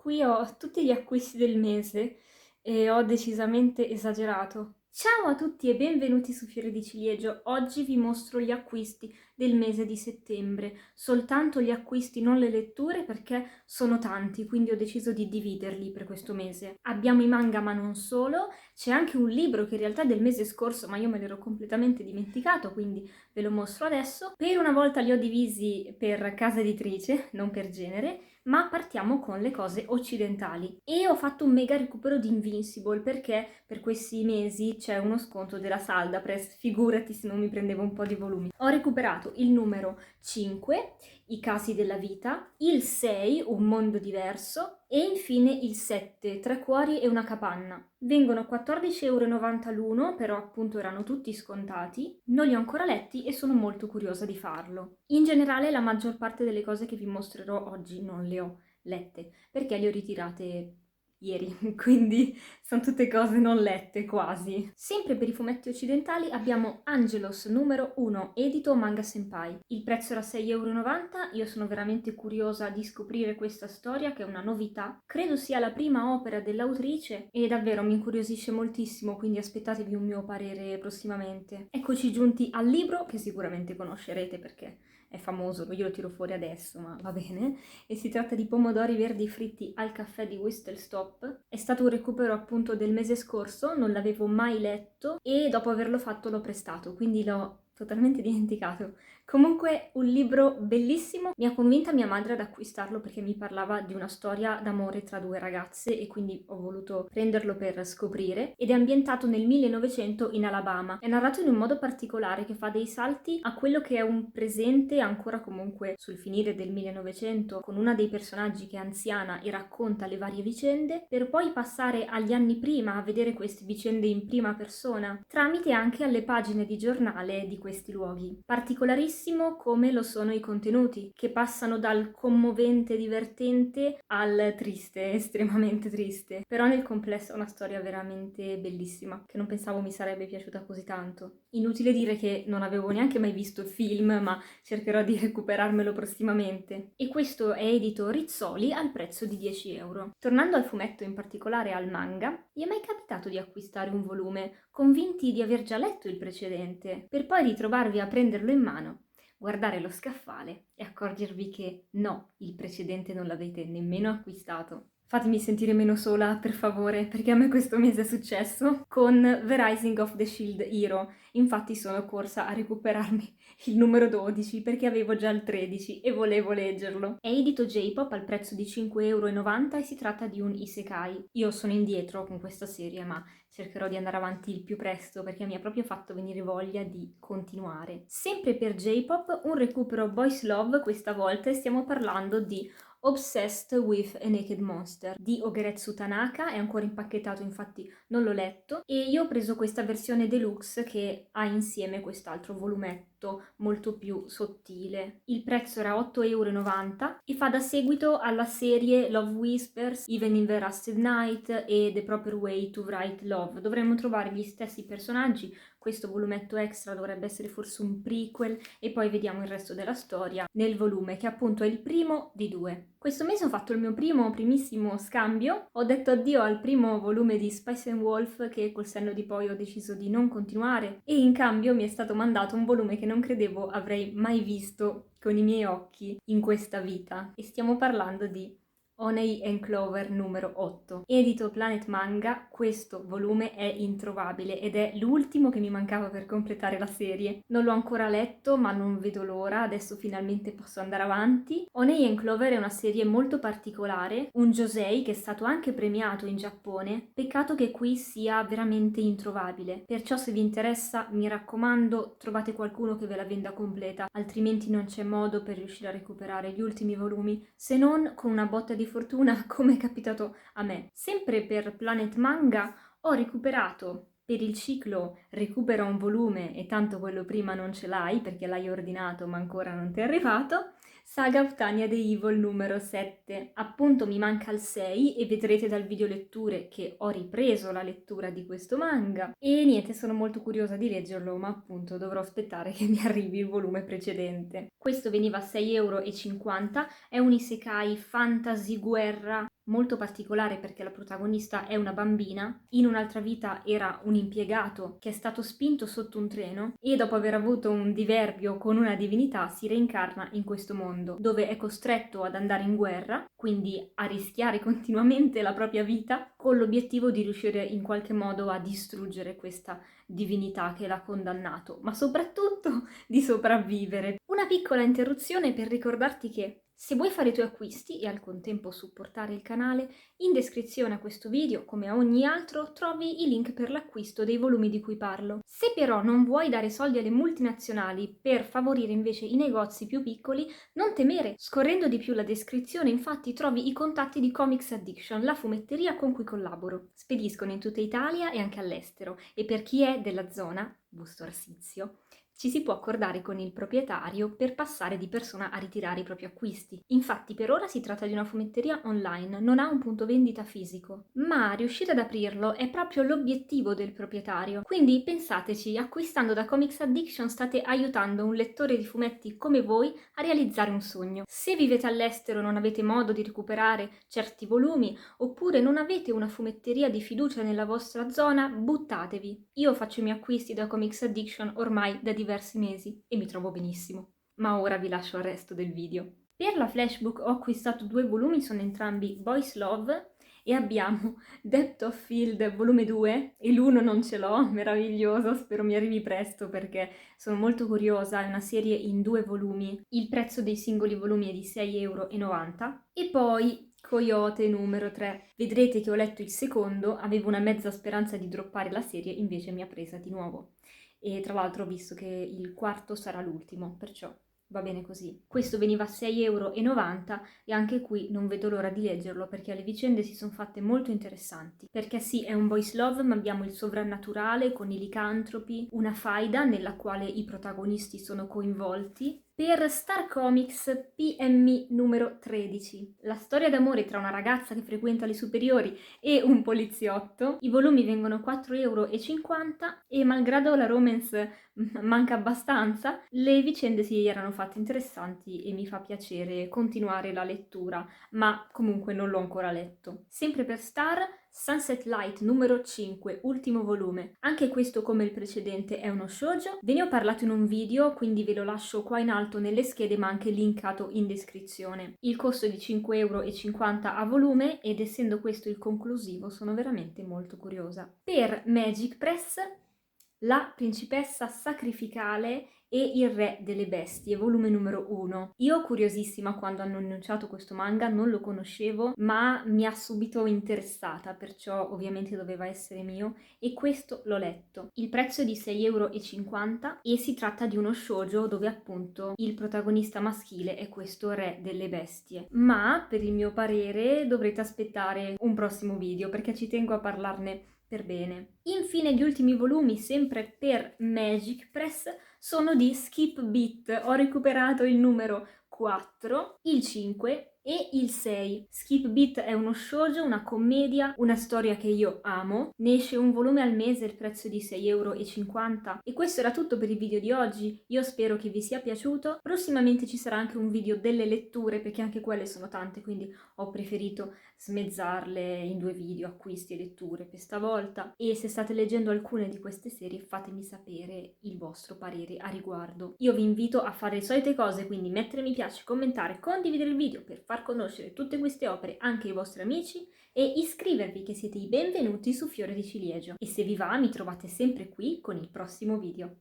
Qui ho tutti gli acquisti del mese e ho decisamente esagerato. Ciao a tutti e benvenuti su Fiore di Ciliegio. Oggi vi mostro gli acquisti del mese di settembre. Soltanto gli acquisti, non le letture, perché sono tanti, quindi ho deciso di dividerli per questo mese. Abbiamo i manga, ma non solo. C'è anche un libro che in realtà è del mese scorso, ma io me l'ero completamente dimenticato, quindi ve lo mostro adesso. Per una volta li ho divisi per casa editrice, non per genere, ma partiamo con le cose occidentali. E ho fatto un mega recupero di Invincible perché per questi mesi c'è uno sconto della Salda Press, figurati se non mi prendevo un po' di volumi. Ho recuperato il numero 5, I casi della vita, il 6, Un mondo diverso, e infine il 7, Tre cuori e una capanna. Vengono 14,90 € l'uno, però appunto erano tutti scontati. Non li ho ancora letti e sono molto curiosa di farlo. In generale la maggior parte delle cose che vi mostrerò oggi non le ho lette, perché le ho ritirate ieri, quindi sono tutte cose non lette quasi. Sempre per i fumetti occidentali abbiamo Angelos numero 1, edito Manga Senpai. Il prezzo era 6,90 €, io sono veramente curiosa di scoprire questa storia che è una novità. Credo sia la prima opera dell'autrice e davvero mi incuriosisce moltissimo, quindi aspettatevi un mio parere prossimamente. Eccoci giunti al libro che sicuramente conoscerete perché è famoso, io lo tiro fuori adesso, ma va bene. E si tratta di Pomodori verdi fritti al caffè di Whistle Stop. È stato un recupero appunto del mese scorso, non l'avevo mai letto e dopo averlo fatto l'ho prestato, quindi l'ho totalmente dimenticato. Comunque un libro bellissimo, mi ha convinta mia madre ad acquistarlo perché mi parlava di una storia d'amore tra due ragazze e quindi ho voluto prenderlo per scoprire, ed è ambientato nel 1900 in Alabama. È narrato in un modo particolare che fa dei salti a quello che è un presente ancora comunque sul finire del 1900, con una dei personaggi che è anziana e racconta le varie vicende, per poi passare agli anni prima a vedere queste vicende in prima persona, tramite anche alle pagine di giornale di questi luoghi. Particolarissimo come lo sono i contenuti, che passano dal commovente divertente al triste, estremamente triste. Però nel complesso è una storia veramente bellissima, che non pensavo mi sarebbe piaciuta così tanto. Inutile dire che non avevo neanche mai visto il film, ma cercherò di recuperarmelo prossimamente. E questo è edito Rizzoli al prezzo di 10 €. Tornando al fumetto, in particolare al manga, vi è mai capitato di acquistare un volume convinti di aver già letto il precedente, per poi ritrovarvi a prenderlo in mano, guardare lo scaffale e accorgervi che no, il precedente non l'avete nemmeno acquistato? Fatemi sentire meno sola, per favore, perché a me questo mese è successo con The Rising of the Shield Hero. Infatti sono corsa a recuperarmi il numero 12 perché avevo già il 13 e volevo leggerlo. È edito J-Pop al prezzo di 5,90 € e si tratta di un isekai. Io sono indietro con questa serie, ma cercherò di andare avanti il più presto perché mi ha proprio fatto venire voglia di continuare. Sempre per J-Pop, un recupero Boys Love questa volta, e stiamo parlando di Obsessed with a Naked Monster di Ogeretsu Tanaka. È ancora impacchettato, infatti non l'ho letto, e io ho preso questa versione deluxe che ha insieme quest'altro volumetto molto più sottile. Il prezzo era 8,90 € e fa da seguito alla serie Love Whispers, Even in the Rusted Night e The Proper Way to Write Love. Dovremmo trovare gli stessi personaggi. Questo volumetto extra dovrebbe essere forse un prequel e poi vediamo il resto della storia nel volume, che appunto è il primo di due. Questo mese ho fatto il mio primissimo scambio, ho detto addio al primo volume di Spice and Wolf che col senno di poi ho deciso di non continuare, e in cambio mi è stato mandato un volume che non credevo avrei mai visto con i miei occhi in questa vita, e stiamo parlando di Honey and Clover numero 8. Edito Planet Manga, questo volume è introvabile ed è l'ultimo che mi mancava per completare la serie. Non l'ho ancora letto, ma non vedo l'ora, adesso finalmente posso andare avanti. Honey and Clover è una serie molto particolare, un josei che è stato anche premiato in Giappone, peccato che qui sia veramente introvabile. Perciò se vi interessa, mi raccomando, trovate qualcuno che ve la venda completa, altrimenti non c'è modo per riuscire a recuperare gli ultimi volumi, se non con una botta di fortuna come è capitato a me. Sempre per Planet Manga ho recuperato per il ciclo Recupera un volume e tanto quello prima non ce l'hai perché l'hai ordinato ma ancora non ti è arrivato, Saga of Tanya the Evil numero 7. Appunto mi manca il 6 e vedrete dal video letture che ho ripreso la lettura di questo manga. E niente, sono molto curiosa di leggerlo, ma appunto dovrò aspettare che mi arrivi il volume precedente. Questo veniva a 6,50 €, è un isekai fantasy guerra molto particolare perché la protagonista è una bambina, in un'altra vita era un impiegato che è stato spinto sotto un treno e dopo aver avuto un diverbio con una divinità si reincarna in questo mondo, dove è costretto ad andare in guerra, quindi a rischiare continuamente la propria vita, con l'obiettivo di riuscire in qualche modo a distruggere questa divinità che l'ha condannato, ma soprattutto di sopravvivere. Una piccola interruzione per ricordarti che se vuoi fare i tuoi acquisti e al contempo supportare il canale, in descrizione a questo video, come a ogni altro, trovi i link per l'acquisto dei volumi di cui parlo. Se però non vuoi dare soldi alle multinazionali per favorire invece i negozi più piccoli, non temere. Scorrendo di più la descrizione, infatti, trovi i contatti di Comics Addiction, la fumetteria con cui collaboro. Spediscono in tutta Italia e anche all'estero e per chi è della zona, Busto Arsizio, ci si può accordare con il proprietario per passare di persona a ritirare i propri acquisti. Infatti per ora si tratta di una fumetteria online, non ha un punto vendita fisico, ma riuscire ad aprirlo è proprio l'obiettivo del proprietario. Quindi pensateci, acquistando da Comics Addiction state aiutando un lettore di fumetti come voi a realizzare un sogno. Se vivete all'estero e non avete modo di recuperare certi volumi, oppure non avete una fumetteria di fiducia nella vostra zona, buttatevi. Io faccio i miei acquisti da Comics Addiction ormai da diversi mesi e mi trovo benissimo. Ma ora vi lascio al resto del video. Per la flashbook ho acquistato 2 volumi, sono entrambi Boys Love e abbiamo Depth of Field volume 2 e l'1 non ce l'ho, meraviglioso, spero mi arrivi presto perché sono molto curiosa, è una serie in 2 volumi, il prezzo dei singoli volumi è di 6,90 € e poi Coyote numero 3. Vedrete che ho letto il secondo, avevo una mezza speranza di droppare la serie, invece mi ha presa di nuovo. E tra l'altro ho visto che il quarto sarà l'ultimo, perciò va bene così. Questo veniva a 6,90 € e anche qui non vedo l'ora di leggerlo perché le vicende si sono fatte molto interessanti. Perché sì, è un boys love, ma abbiamo il sovrannaturale con i licantropi, una faida nella quale i protagonisti sono coinvolti. Per Star Comics PMI numero 13, la storia d'amore tra una ragazza che frequenta le superiori e un poliziotto. I volumi vengono 4,50 € e malgrado la romance manca abbastanza, le vicende si erano fatte interessanti e mi fa piacere continuare la lettura, ma comunque non l'ho ancora letto. Sempre per Star, Sunset Light numero 5, ultimo volume. Anche questo, come il precedente, è uno shoujo. Ve ne ho parlato in un video, quindi ve lo lascio qua in alto nelle schede, ma anche linkato in descrizione. Il costo è di 5,50 € a volume ed essendo questo il conclusivo sono veramente molto curiosa. Per Magic Press, La principessa sacrificale e il re delle bestie, volume numero 1. Io curiosissima quando hanno annunciato questo manga, non lo conoscevo, ma mi ha subito interessata, perciò ovviamente doveva essere mio e questo l'ho letto. Il prezzo è di 6,50 € e si tratta di uno shoujo dove appunto il protagonista maschile è questo re delle bestie. Ma per il mio parere dovrete aspettare un prossimo video perché ci tengo a parlarne per bene. Infine gli ultimi volumi, sempre per Magic Press, sono di Skip Beat. Ho recuperato il numero 4, il 5 e il 6. Skip Beat è uno shoujo, una commedia, una storia che io amo. Ne esce un volume al mese, il prezzo è di 6,50 € e questo era tutto per il video di oggi. Io spero che vi sia piaciuto. Prossimamente ci sarà anche un video delle letture perché anche quelle sono tante, quindi ho preferito smezzarle in 2 video, acquisti e letture per stavolta. E se state leggendo alcune di queste serie fatemi sapere il vostro parere a riguardo. Io vi invito a fare le solite cose, quindi mettere mi piace, commentare, condividere il video per far conoscere tutte queste opere anche ai vostri amici e iscrivervi che siete i benvenuti su Fiore di Ciliegio. E se vi va mi trovate sempre qui con il prossimo video.